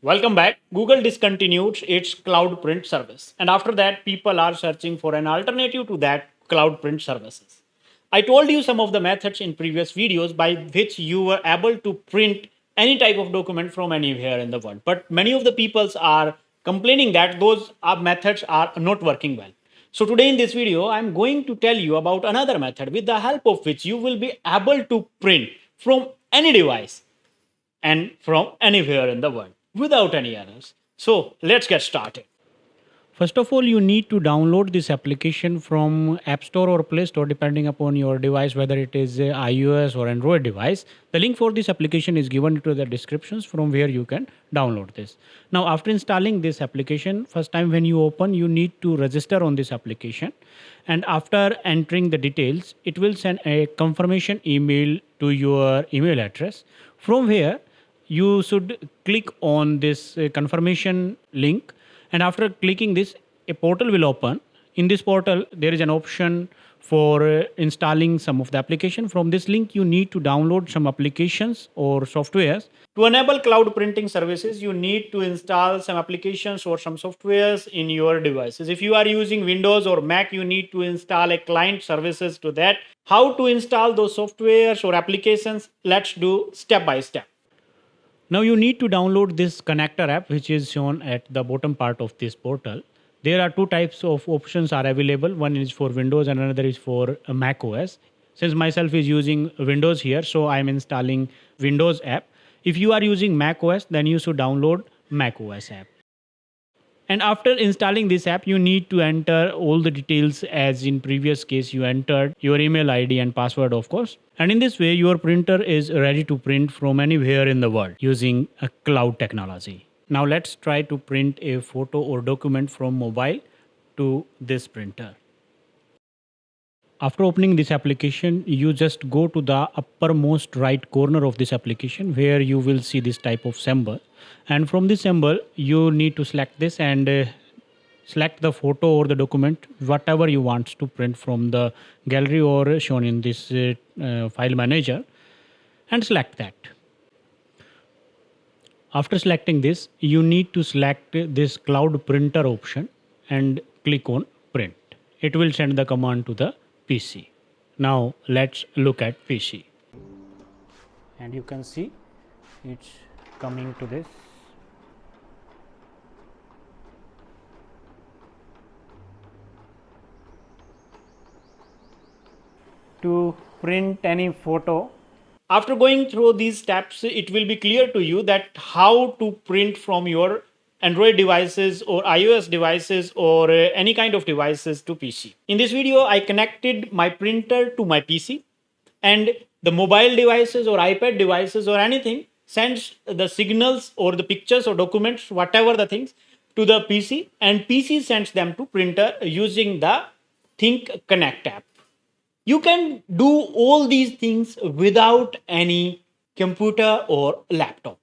Welcome back. Google discontinued its Cloud Print service, and after that, people are searching for an alternative to that Cloud Print services. I told you some of the methods in previous videos by which you were able to print any type of document from anywhere in the world, but many of the peoples are complaining that those methods are not working well. So today in this video, I'm going to tell you about another method with the help of which you will be able to print from any device and from anywhere in the world without any errors. So let's get started. First of all, you need to download this application from App Store or Play Store depending upon your device, whether it is a iOS or Android device. The link for this application is given to the descriptions from where you can download this. Now, after installing this application, first time when you open, you need to register on this application. And after entering the details, it will send a confirmation email to your email address. From here, you should click on this confirmation link, and after clicking this, a portal will open. In this portal, there is an option for installing some of the application. From this link, you need to download some applications or softwares. To enable cloud printing services, you need to install some applications or some softwares in your devices. If you are using Windows or Mac, you need to install a client services to that. How to install those softwares or applications? Let's do step by step. Now you need to download this connector app, which is shown at the bottom part of this portal. There are two types of options are available. One is for Windows and another is for Mac OS. Since myself is using Windows here, so I'm installing Windows app. If you are using Mac OS, then you should download Mac OS app. And after installing this app, you need to enter all the details as in previous case you entered your email ID and password, of course. And in this way, your printer is ready to print from anywhere in the world using a cloud technology. Now let's try to print a photo or document from mobile to this printer. After opening this application, you just go to the uppermost right corner of this application where you will see this type of symbol. And from this symbol, you need to select this and select the photo or the document, whatever you want to print from the gallery or shown in this file manager, and select that. After selecting this, you need to select this cloud printer option and click on print. It will send the command to the PC. Now let's look at PC. And you can see it's coming to this. To print any photo. After going through these steps, it will be clear to you that how to print from your Android devices or iOS devices or any kind of devices to PC. In this video, I connected my printer to my PC, and the mobile devices or iPad devices or anything sends the signals or the pictures or documents, whatever the things, to the PC, and PC sends them to printer using the Think Connect app. You can do all these things without any computer or laptop.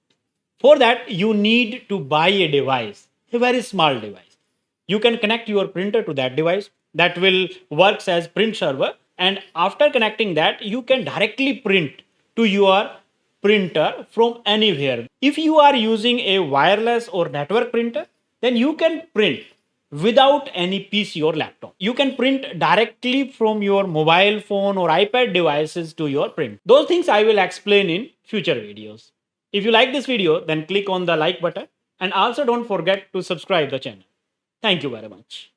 For that, you need to buy a device, a very small device. You can connect your printer to that device that will works as print server, and after connecting that, you can directly print to your printer from anywhere. If you are using a wireless or network printer, then you can print without any PC or laptop. You can print directly from your mobile phone or iPad devices to your print. Those things I will explain in future videos. If you like this video, then click on the like button, and also don't forget to subscribe the channel. Thank you very much.